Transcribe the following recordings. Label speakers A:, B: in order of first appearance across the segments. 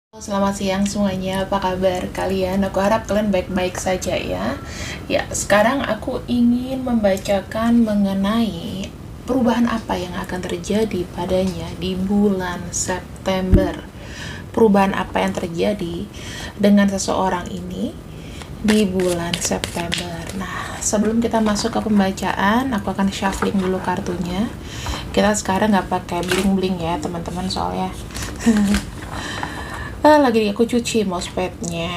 A: Selamat siang semuanya, apa kabar kalian? Aku harap kalian baik-baik saja ya. Ya, sekarang aku ingin membacakan mengenai perubahan apa yang akan terjadi padanya di bulan September. Perubahan apa yang terjadi dengan seseorang ini di bulan September. Nah, sebelum kita masuk ke pembacaan, aku akan shuffling dulu kartunya. Kita sekarang nggak pakai bling-bling ya teman-teman, soalnya lagi aku cuci mousepadnya.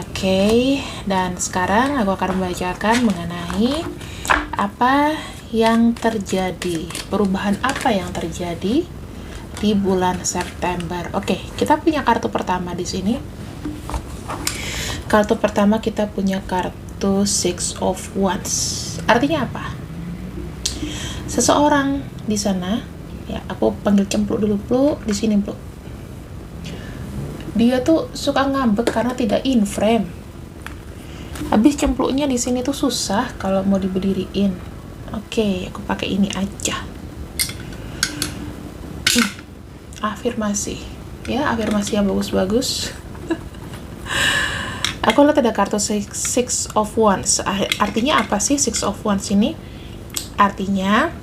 A: Oke, dan sekarang aku akan membacakan mengenai apa yang terjadi, perubahan apa yang terjadi di bulan September. Oke, kita punya kartu pertama di sini. Kartu pertama kita punya kartu Six of Wands. Artinya apa? Seseorang di sana, ya aku panggil cempluk dulu, Pluk, di sini, Pluk. Dia tuh suka ngambek karena tidak in frame. Habis cempluknya di sini tuh susah kalau mau diberdiriin. Oke, aku pakai ini aja. Afirmasi. Ya, afirmasi yang bagus-bagus. Aku lihat ada kartu Six of Wands. Artinya apa sih Six of Wands ini? Artinya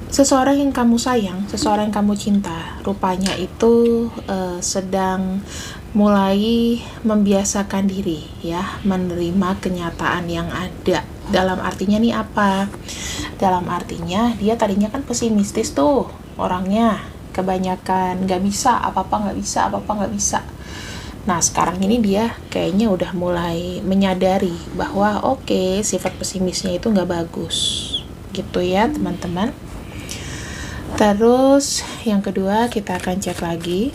A: seseorang yang kamu sayang, seseorang yang kamu cinta, rupanya itu sedang mulai membiasakan diri ya, menerima kenyataan yang ada. Dalam artinya nih apa? Dalam artinya dia tadinya kan pesimistis tuh orangnya, kebanyakan nggak bisa, apa-apa nggak bisa, apa-apa nggak bisa. Nah, sekarang ini dia kayaknya udah mulai menyadari bahwa oke, sifat pesimisnya itu nggak bagus. Gitu ya, teman-teman. Terus yang kedua kita akan cek lagi.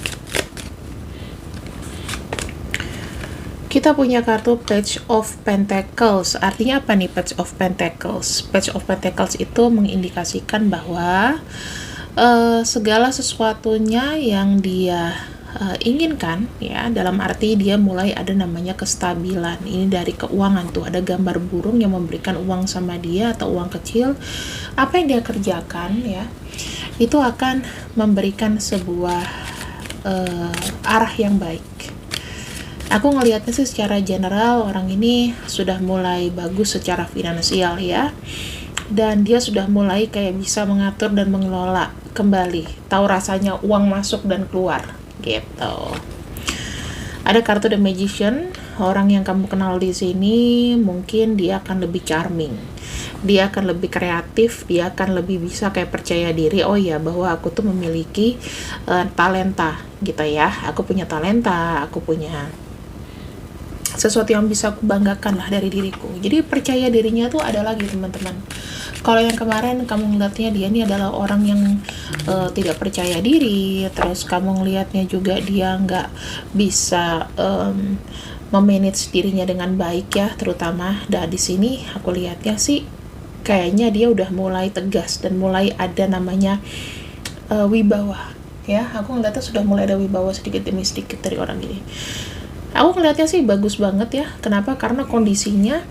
A: Kita punya kartu Page of Pentacles. Artinya apa nih Page of Pentacles? Page of Pentacles itu mengindikasikan bahwa segala sesuatunya yang dia inginkan ya, dalam arti dia mulai ada namanya kestabilan. Ini dari keuangan tuh, ada gambar burung yang memberikan uang sama dia atau uang kecil. Apa yang dia kerjakan ya, itu akan memberikan sebuah arah yang baik. Aku ngelihatnya sih secara general orang ini sudah mulai bagus secara finansial ya, dan dia sudah mulai kayak bisa mengatur dan mengelola kembali, tahu rasanya uang masuk dan keluar gitu. Ada kartu The Magician. Orang yang kamu kenal di sini mungkin dia akan lebih charming, dia akan lebih kreatif, dia akan lebih bisa kayak percaya diri. Oh ya, bahwa aku tuh memiliki talenta gitu ya, aku punya talenta, aku punya sesuatu yang bisa aku banggakan lah dari diriku. Jadi percaya dirinya tuh ada lagi teman-teman. Kalau yang kemarin kamu ngeliatnya dia ini adalah orang yang tidak percaya diri, terus kamu ngeliatnya juga dia nggak bisa memanage dirinya dengan baik ya, terutama. Dan di sini aku lihatnya sih kayaknya dia udah mulai tegas dan mulai ada namanya wibawa ya. Aku ngeliatnya sudah mulai ada wibawa sedikit demi sedikit dari orang ini. Aku ngeliatnya sih bagus banget ya. Kenapa? Karena kondisinya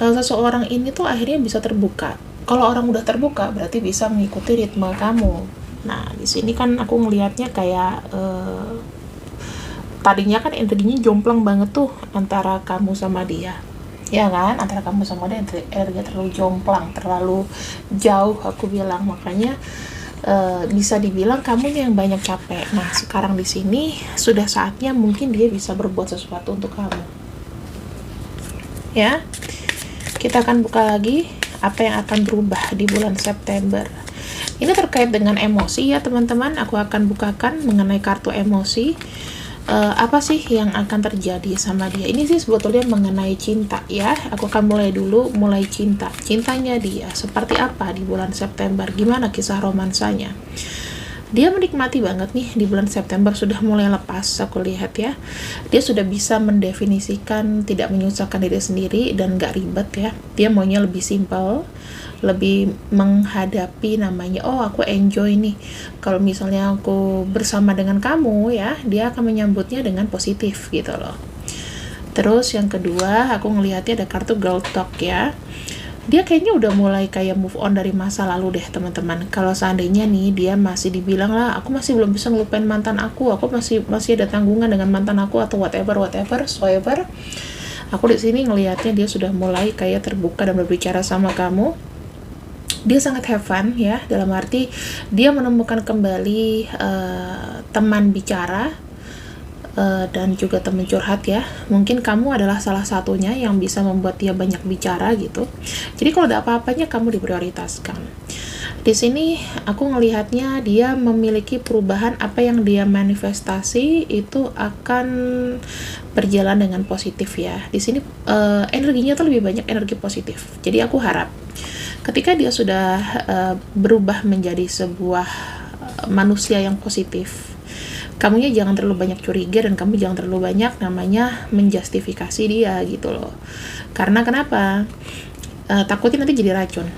A: seseorang ini tuh akhirnya bisa terbuka. Kalau orang udah terbuka berarti bisa mengikuti ritme kamu. Nah, di sini kan aku ngelihatnya kayak tadinya kan energinya jomplang banget tuh antara kamu sama dia. Ya kan? Antara kamu sama dia energinya terlalu jomplang, terlalu jauh aku bilang. Makanya bisa dibilang kamu yang banyak capek. Nah, sekarang di sini sudah saatnya mungkin dia bisa berbuat sesuatu untuk kamu. Ya. Kita akan buka lagi apa yang akan berubah di bulan September. Ini terkait dengan emosi ya teman-teman. Aku akan bukakan mengenai kartu emosi. Apa sih yang akan terjadi sama dia? Ini sih sebetulnya mengenai cinta ya. Aku akan mulai cinta. Cintanya dia seperti apa di bulan September? Gimana kisah romansanya? Dia menikmati banget nih di bulan September, sudah mulai lepas aku lihat ya. Dia sudah bisa mendefinisikan tidak menyusahkan diri sendiri dan gak ribet ya. Dia maunya lebih simple, lebih menghadapi namanya, oh aku enjoy nih kalau misalnya aku bersama dengan kamu ya. Dia akan menyambutnya dengan positif gitu loh. Terus yang kedua aku ngelihatnya ada kartu Girl Talk ya. dia kayaknya udah mulai kayak move on dari masa lalu deh teman-teman. Kalau seandainya nih dia masih dibilang lah, aku masih belum bisa ngelupain mantan aku masih ada tanggungan dengan mantan aku atau whatever soever, aku di sini ngelihatnya dia sudah mulai kayak terbuka dan berbicara sama kamu. Dia sangat have fun ya, dalam arti dia menemukan kembali teman bicara dan juga teman curhat ya. Mungkin kamu adalah salah satunya yang bisa membuat dia banyak bicara gitu. Jadi kalau ada apa-apanya kamu diprioritaskan. Di sini aku ngelihatnya dia memiliki perubahan, apa yang dia manifestasi itu akan berjalan dengan positif ya. Di sini energinya tuh lebih banyak energi positif. Jadi aku harap ketika dia sudah berubah menjadi sebuah manusia yang positif, kamunya jangan terlalu banyak curiga dan kamu jangan terlalu banyak namanya menjustifikasi dia gitu loh. Karena kenapa? Takutnya nanti jadi racun.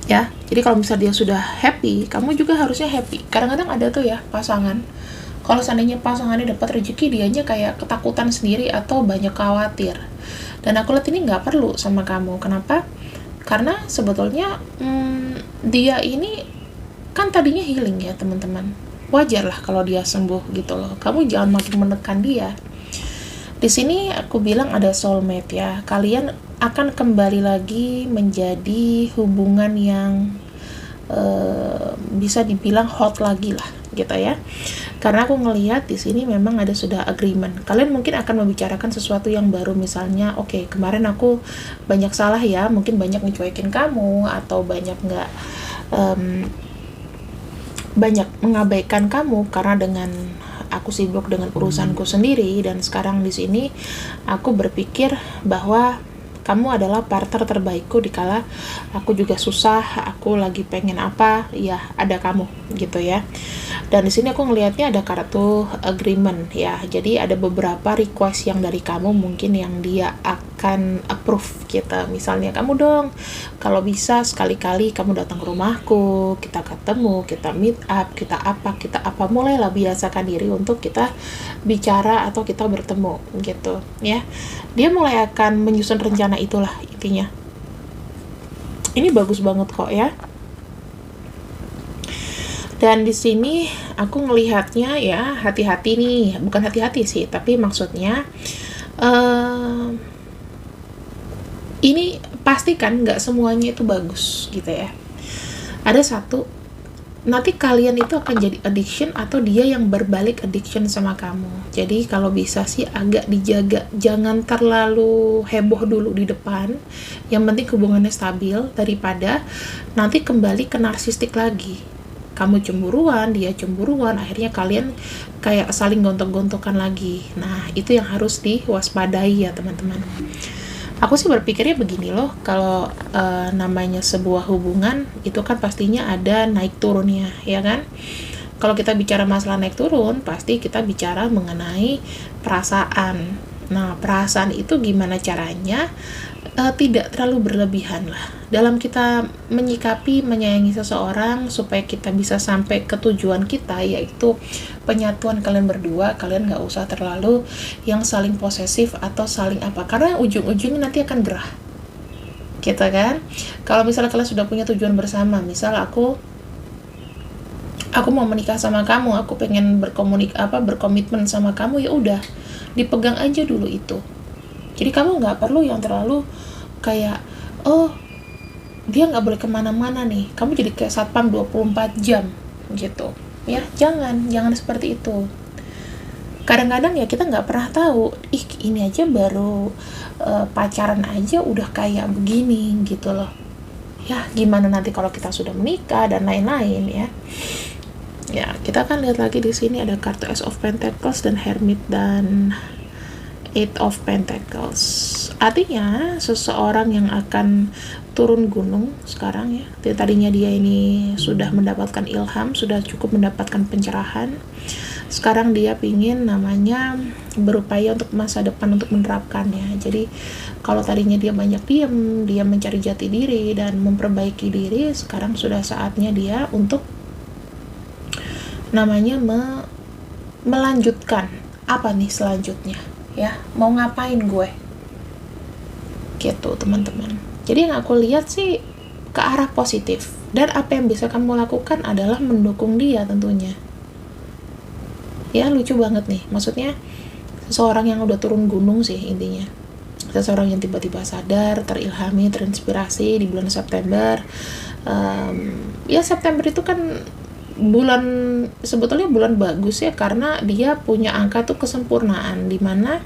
A: Ya, jadi kalau misalnya dia sudah happy, kamu juga harusnya happy. Kadang-kadang ada tuh ya pasangan, kalau seandainya pasangannya dapat rezeki, dianya kayak ketakutan sendiri atau banyak khawatir. Dan aku lihat ini nggak perlu sama kamu. Kenapa? Karena sebetulnya dia ini kan tadinya healing ya teman-teman. Wajar lah kalau dia sembuh gitu loh. Kamu jangan makin menekan dia. Di sini aku bilang ada soulmate ya. Kalian akan kembali lagi menjadi hubungan yang bisa dibilang hot lagi lah gitu ya. Karena aku ngelihat di sini memang ada sudah agreement. Kalian mungkin akan membicarakan sesuatu yang baru, misalnya oke, kemarin aku banyak salah ya, mungkin banyak ngecuekin kamu atau banyak nggak banyak mengabaikan kamu karena dengan aku sibuk dengan urusanku sendiri, dan sekarang di sini aku berpikir bahwa kamu adalah partner terbaikku dikala aku juga susah, aku lagi pengen apa, ya ada kamu gitu ya. Dan di sini aku ngelihatnya ada kartu agreement ya. Jadi ada beberapa request yang dari kamu mungkin yang dia akan approve gitu. Misalnya kamu dong, kalau bisa sekali-kali kamu datang ke rumahku, kita ketemu, kita meet up, kita apa, mulailah biasakan diri untuk kita bicara atau kita bertemu gitu ya. Dia mulai akan menyusun rencana itulah intinya. Ini bagus banget kok ya. Dan di sini aku ngelihatnya ya, hati-hati nih, bukan hati-hati sih, tapi maksudnya ini pastikan nggak semuanya itu bagus gitu ya. Ada satu, nanti kalian itu akan jadi addiction atau dia yang berbalik addiction sama kamu. Jadi kalau bisa sih agak dijaga, jangan terlalu heboh dulu di depan. Yang penting hubungannya stabil, daripada nanti kembali ke narsistik lagi. Kamu cemburuan, dia cemburuan, akhirnya kalian kayak saling gontok-gontokan lagi. Nah, itu yang harus diwaspadai ya teman-teman. Aku sih berpikirnya begini loh, kalau namanya sebuah hubungan itu kan pastinya ada naik turunnya, ya kan? Kalau kita bicara masalah naik turun, pasti kita bicara mengenai perasaan. Nah, perasaan itu gimana caranya? Tidak terlalu berlebihan lah dalam kita menyikapi, menyayangi seseorang supaya kita bisa sampai ke tujuan kita, yaitu penyatuan kalian berdua. Kalian gak usah terlalu yang saling posesif atau saling apa, karena ujung-ujungnya nanti akan gerah gitu kan. Kalau misalnya kalian sudah punya tujuan bersama, misal aku mau menikah sama kamu, aku pengen berkomitmen sama kamu, ya udah dipegang aja dulu itu. Jadi kamu nggak perlu yang terlalu kayak, oh dia nggak boleh kemana-mana nih, kamu jadi kayak satpam 24 jam gitu ya. Jangan seperti itu. Kadang-kadang ya kita nggak pernah tahu, ini aja baru pacaran aja udah kayak begini gitu loh ya. Gimana nanti kalau kita sudah menikah dan lain-lain ya. Ya, kita akan lihat lagi di sini ada kartu Ace of Pentacles dan Hermit dan Eight of Pentacles. Artinya seseorang yang akan turun gunung sekarang ya. Tadinya dia ini sudah mendapatkan ilham, sudah cukup mendapatkan pencerahan. Sekarang dia pingin namanya berupaya untuk masa depan, untuk menerapkannya. Jadi kalau tadinya dia banyak diam, dia mencari jati diri dan memperbaiki diri, sekarang sudah saatnya dia untuk namanya melanjutkan apa nih selanjutnya ya, mau ngapain gue gitu teman-teman. Jadi yang aku lihat sih ke arah positif, dan apa yang bisa kamu lakukan adalah mendukung dia tentunya. Ya, lucu banget nih, maksudnya seseorang yang udah turun gunung sih intinya, seseorang yang tiba-tiba sadar, terilhami, terinspirasi di bulan September. Ya, September itu kan sebetulnya bulan bagus ya, karena dia punya angka tuh kesempurnaan, dimana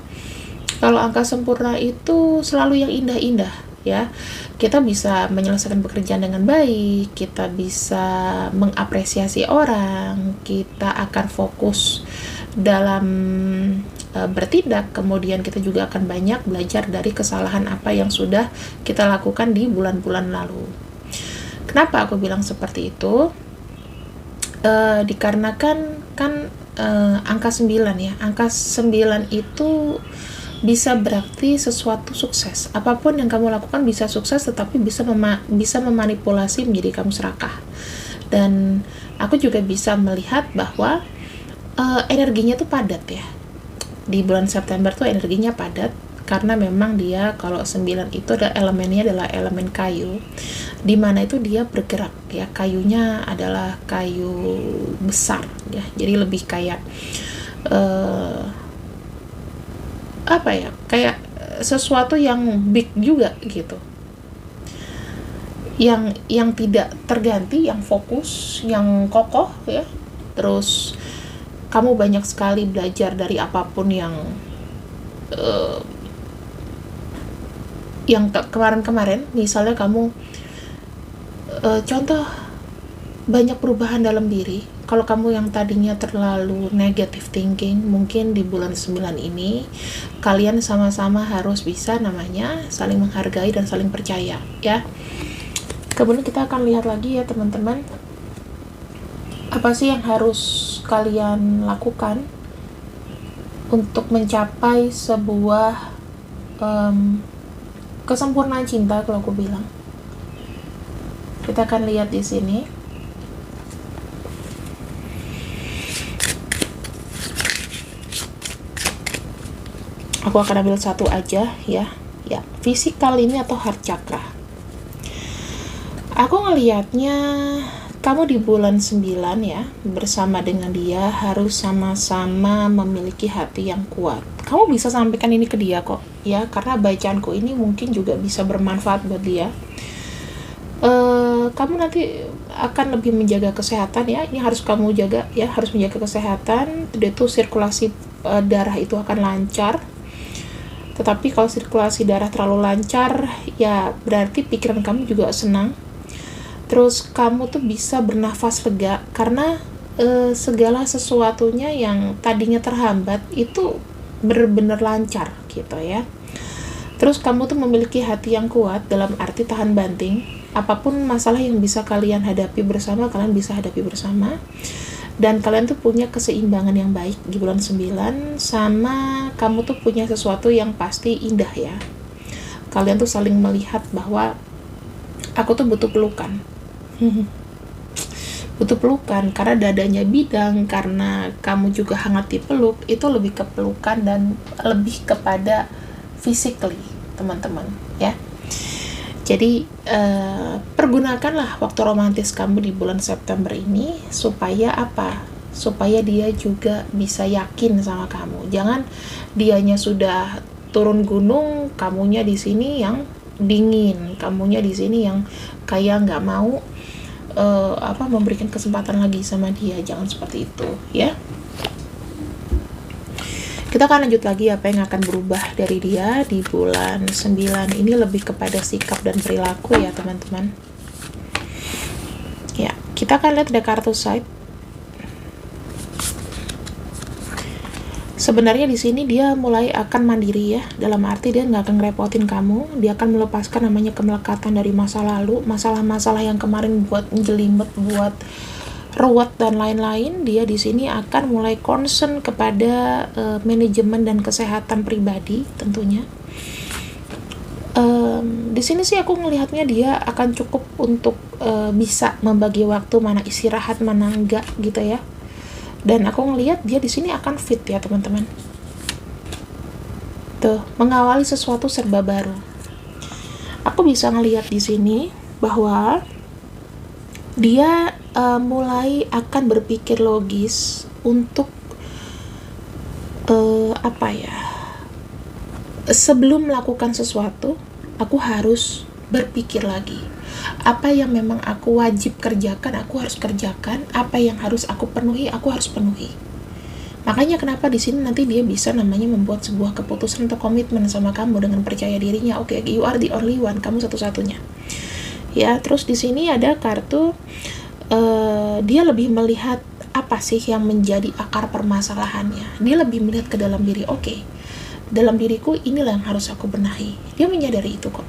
A: kalau angka sempurna itu selalu yang indah-indah ya. Kita bisa menyelesaikan pekerjaan dengan baik, kita bisa mengapresiasi orang, kita akan fokus dalam bertindak, kemudian kita juga akan banyak belajar dari kesalahan apa yang sudah kita lakukan di bulan-bulan lalu. Kenapa aku bilang seperti itu? Dikarenakan kan angka 9 ya, angka 9 itu bisa berarti sesuatu sukses. Apapun yang kamu lakukan bisa sukses, tetapi bisa memanipulasi menjadi kamu serakah. Dan aku juga bisa melihat bahwa energinya tuh padat ya. Di bulan September tuh energinya padat, karena memang dia, kalau 9 itu elemennya adalah elemen kayu, dimana itu dia bergerak ya, kayunya adalah kayu besar ya, jadi lebih kayak apa ya, kayak sesuatu yang big juga gitu, yang tidak terganti, yang fokus, yang kokoh ya. Terus kamu banyak sekali belajar dari apapun yang kemarin-kemarin. Misalnya kamu contoh, banyak perubahan dalam diri. Kalau kamu yang tadinya terlalu negative thinking, mungkin di bulan 9 ini kalian sama-sama harus bisa namanya saling menghargai dan saling percaya ya. Kemudian kita akan lihat lagi ya teman-teman, apa sih yang harus kalian lakukan untuk mencapai sebuah kesempurnaan cinta, kalau aku bilang. Kita akan lihat di sini. Aku akan ambil satu aja ya. Ya, fisikal ini atau heart chakra. Aku ngelihatnya kamu di bulan 9 ya, bersama dengan dia harus sama-sama memiliki hati yang kuat. Kamu bisa sampaikan ini ke dia kok ya, karena bacaanku ini mungkin juga bisa bermanfaat buat dia. Kamu nanti akan lebih menjaga kesehatan ya, ini harus kamu jaga ya, harus menjaga kesehatan. Itu sirkulasi darah itu akan lancar. Tetapi kalau sirkulasi darah terlalu lancar, ya berarti pikiran kamu juga senang. Terus kamu tuh bisa bernafas lega, karena segala sesuatunya yang tadinya terhambat itu benar-benar lancar gitu ya. Terus kamu tuh memiliki hati yang kuat, dalam arti tahan banting. Apapun masalah yang bisa kalian hadapi bersama, kalian bisa hadapi bersama. Dan kalian tuh punya keseimbangan yang baik di bulan 9, sama kamu tuh punya sesuatu yang pasti indah ya. Kalian tuh saling melihat bahwa aku tuh butuh pelukan. Butuh pelukan karena dadanya bidang, karena kamu juga hangat dipeluk. Itu lebih ke pelukan dan lebih kepada physically, teman-teman ya. Jadi pergunakanlah waktu romantis kamu di bulan September ini supaya apa? Supaya dia juga bisa yakin sama kamu. Jangan dianya sudah turun gunung, kamunya di sini yang dingin, kamunya di sini yang kayak nggak mau memberikan kesempatan lagi sama dia. Jangan seperti itu ya. Kita akan lanjut lagi apa yang akan berubah dari dia di bulan 9 ini, lebih kepada sikap dan perilaku ya teman-teman. Ya, kita akan lihat ada kartu side. Sebenarnya di sini dia mulai akan mandiri ya, dalam arti dia nggak akan ngerepotin kamu. Dia akan melepaskan namanya kemelekatan dari masa lalu, masalah-masalah yang kemarin buat jelimet, buat ruwet dan lain-lain. Dia di sini akan mulai concern kepada manajemen dan kesehatan pribadi tentunya. Di sini sih aku ngelihatnya dia akan cukup untuk bisa membagi waktu, mana istirahat, mana enggak gitu ya. Dan aku ngelihat dia di sini akan fit ya teman-teman. Tuh, mengawali sesuatu serba baru. aku bisa ngelihat di sini bahwa dia mulai akan berpikir logis untuk apa ya, sebelum melakukan sesuatu aku harus berpikir lagi apa yang memang aku wajib kerjakan, aku harus kerjakan, apa yang harus aku penuhi, aku harus penuhi. Makanya kenapa di sini nanti dia bisa namanya membuat sebuah keputusan atau komitmen sama kamu dengan percaya dirinya. Oke, you are the only one, kamu satu-satunya. Ya, terus di sini ada kartu dia lebih melihat apa sih yang menjadi akar permasalahannya. Dia lebih melihat ke dalam diri. Oke, dalam diriku inilah yang harus aku benahi. Dia menyadari itu kok.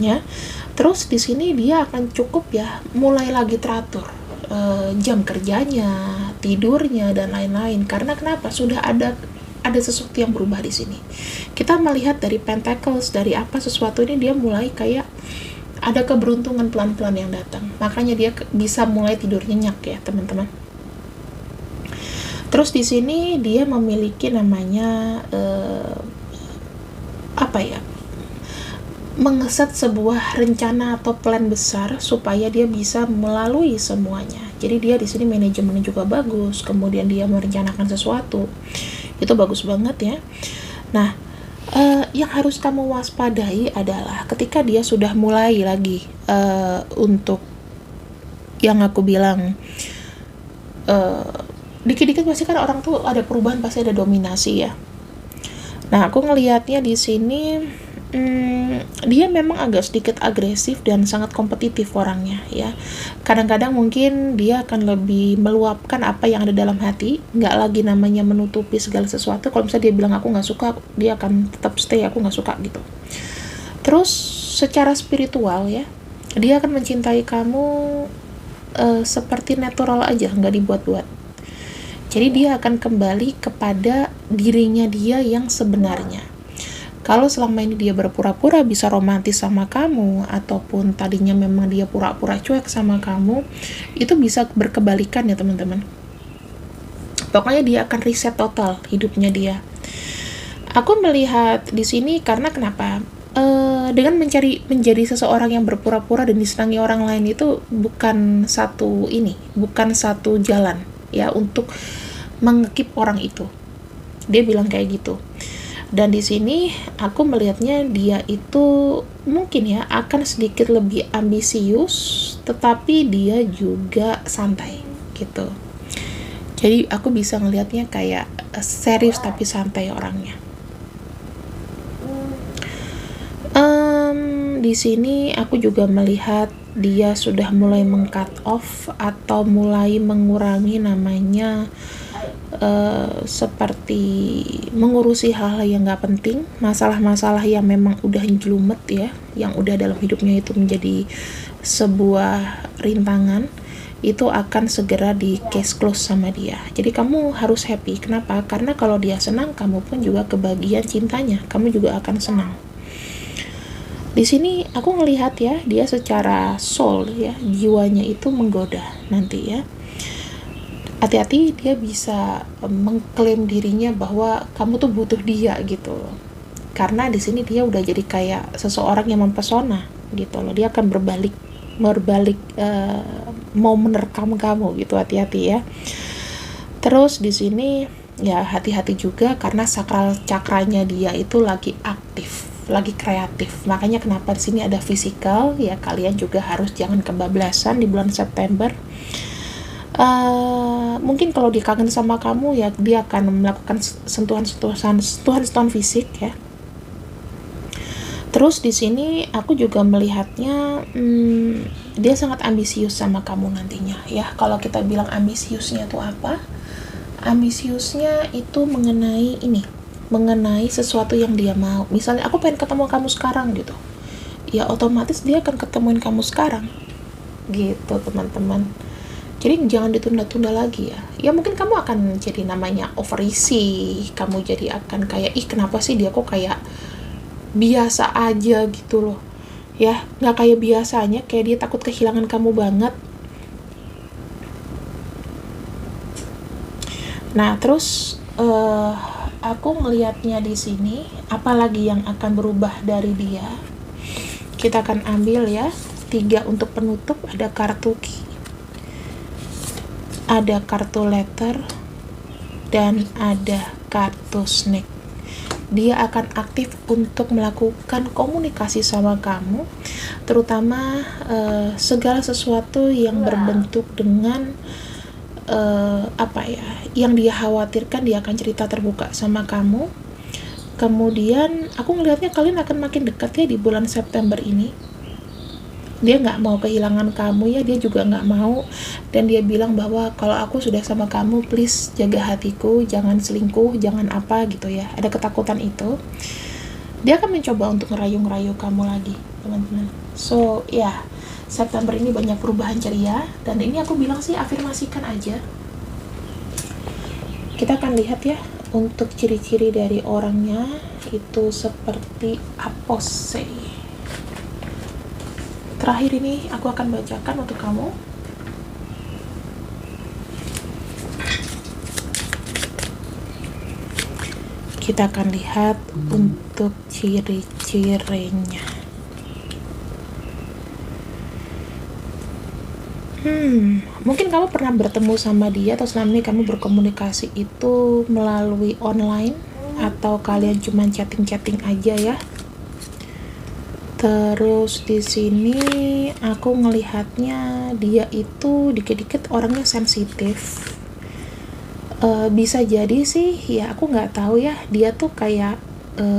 A: Ya. Terus di sini dia akan cukup ya mulai lagi teratur jam kerjanya, tidurnya dan lain-lain. Karena kenapa? Sudah ada sesuatu yang berubah di sini. Kita melihat dari Pentacles, dari apa sesuatu ini dia mulai kayak ada keberuntungan pelan-pelan yang datang. Makanya dia bisa mulai tidur nyenyak ya, teman-teman. Terus di sini dia memiliki namanya apa ya? Mengeset sebuah rencana atau plan besar supaya dia bisa melalui semuanya. Jadi dia di sini manajemennya juga bagus, kemudian dia merencanakan sesuatu. Itu bagus banget ya. Nah, yang harus kamu waspadai adalah ketika dia sudah mulai lagi untuk yang aku bilang dikit-dikit pasti kan orang tuh ada perubahan, pasti ada dominasi ya. Nah, aku ngelihatnya di sini dia memang agak sedikit agresif dan sangat kompetitif orangnya ya. Kadang-kadang mungkin dia akan lebih meluapkan apa yang ada dalam hati, nggak lagi namanya menutupi segala sesuatu. Kalau misalnya dia bilang aku nggak suka, dia akan tetap stay, aku nggak suka gitu. Terus secara spiritual ya, dia akan mencintai kamu seperti natural aja, nggak dibuat-buat. Jadi dia akan kembali kepada dirinya dia yang sebenarnya. Kalau selama ini dia berpura-pura bisa romantis sama kamu, ataupun tadinya memang dia pura-pura cuek sama kamu, itu bisa berkebalikan ya teman-teman. Pokoknya dia akan reset total hidupnya dia. Aku melihat di sini karena kenapa? Dengan menjadi seseorang yang berpura-pura dan disenangi orang lain itu bukan satu jalan ya untuk mengekip orang itu. Dia bilang kayak gitu. Dan di sini aku melihatnya dia itu mungkin ya akan sedikit lebih ambisius, tetapi dia juga santai gitu. Jadi aku bisa ngelihatnya kayak serius tapi santai orangnya. Di sini aku juga melihat dia sudah mulai meng-cut off atau mulai mengurangi namanya seperti mengurusi hal-hal yang gak penting, masalah-masalah yang memang udah jlumet ya, yang udah dalam hidupnya itu menjadi sebuah rintangan, itu akan segera di case close sama dia. Jadi kamu harus happy. Kenapa? Karena kalau dia senang, kamu pun juga kebagian cintanya, kamu juga akan senang. Di sini aku ngelihat ya, dia secara soul ya, jiwanya itu menggoda nanti ya. Hati-hati, dia bisa mengklaim dirinya bahwa kamu tuh butuh dia gitu loh. Karena di sini dia udah jadi kayak seseorang yang mempesona gitu loh. Dia akan berbalik mau menerkam kamu gitu, hati-hati ya. Terus di sini ya hati-hati juga karena sakral cakranya dia itu lagi aktif, lagi kreatif. Makanya kenapa di sini ada physical ya, kalian juga harus jangan kebablasan di bulan September. Mungkin kalau dia kangen sama kamu ya dia akan melakukan sentuhan fisik ya. Terus di sini aku juga melihatnya dia sangat ambisius sama kamu nantinya ya. Kalau kita bilang ambisiusnya itu apa? Ambisiusnya itu mengenai sesuatu yang dia mau. Misalnya aku pengen ketemu kamu sekarang gitu, ya otomatis dia akan ketemuin kamu sekarang gitu teman-teman. Jadi jangan ditunda-tunda lagi ya. Ya mungkin kamu akan jadi namanya overisi, kamu jadi akan kayak kenapa sih dia kok kayak biasa aja gitu loh ya, nggak kayak biasanya, kayak dia takut kehilangan kamu banget. Nah terus aku ngelihatnya di sini apalagi yang akan berubah dari dia. Kita akan ambil ya 3 untuk penutup. Ada kartu key, ada kartu letter, dan ada kartu snake. Dia akan aktif untuk melakukan komunikasi sama kamu, terutama segala sesuatu yang berbentuk dengan yang dia khawatirkan. Dia akan cerita terbuka sama kamu. Kemudian aku ngelihatnya kalian akan makin dekat ya di bulan September ini. Dia nggak mau kehilangan kamu ya, dia juga nggak mau, dan dia bilang bahwa kalau aku sudah sama kamu, please jaga hatiku, jangan selingkuh, jangan apa gitu ya. Ada ketakutan itu. Dia akan mencoba untuk ngerayu-ngerayu kamu lagi, teman-teman. So ya, September ini banyak perubahan ceria, dan ini aku bilang sih afirmasikan aja. Kita akan lihat ya untuk ciri-ciri dari orangnya itu seperti apose. Terakhir ini aku akan bacakan untuk kamu. Kita akan lihat untuk ciri-cirinya. Mungkin kamu pernah bertemu sama dia, atau selama ini kamu berkomunikasi itu melalui online, atau kalian cuma chatting-chatting aja ya. Terus di sini aku ngelihatnya dia itu dikit-dikit orangnya sensitif. Bisa jadi sih ya, aku nggak tahu ya, dia tuh kayak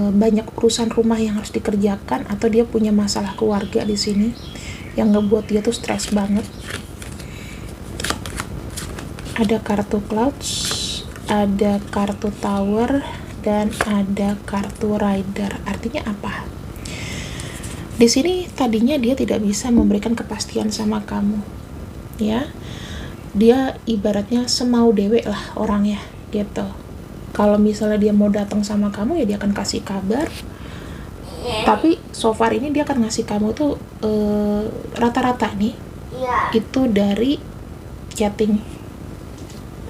A: banyak urusan rumah yang harus dikerjakan, atau dia punya masalah keluarga di sini yang ngebuat dia tuh stres banget. Ada kartu clouds, ada kartu tower, dan ada kartu rider. Artinya apa? Di sini tadinya dia tidak bisa memberikan kepastian sama kamu, ya. Dia ibaratnya semau dewe lah orangnya, gitu. Kalau misalnya dia mau datang sama kamu, ya dia akan kasih kabar. Tapi so far ini dia akan ngasih kamu tuh rata-rata nih, itu dari chatting.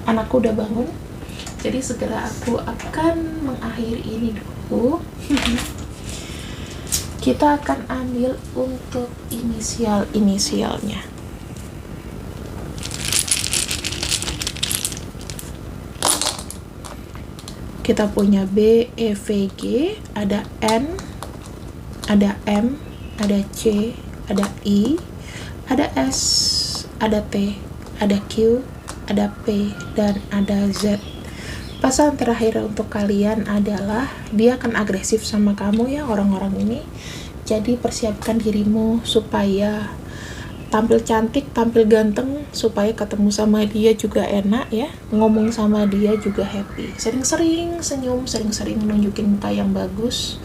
A: Anakku udah bangun, jadi segera aku akan mengakhiri ini dulu. Kita akan ambil untuk inisialnya. Kita punya B, E, V, G, ada N, ada M, ada C, ada I, ada S, ada T, ada Q, ada P, dan ada Z. Pesan terakhir untuk kalian adalah dia akan agresif sama kamu ya, orang-orang ini. Jadi persiapkan dirimu supaya tampil cantik, tampil ganteng, supaya ketemu sama dia juga enak ya, ngomong sama dia juga happy. Sering-sering senyum, sering-sering nunjukin muka yang bagus,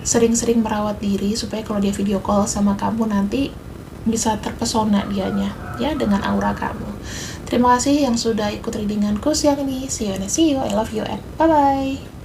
A: sering-sering merawat diri supaya kalau dia video call sama kamu nanti bisa terpesona dianya ya dengan aura kamu. Terima kasih yang sudah ikut readinganku siang ini. See you, I love you, and bye-bye.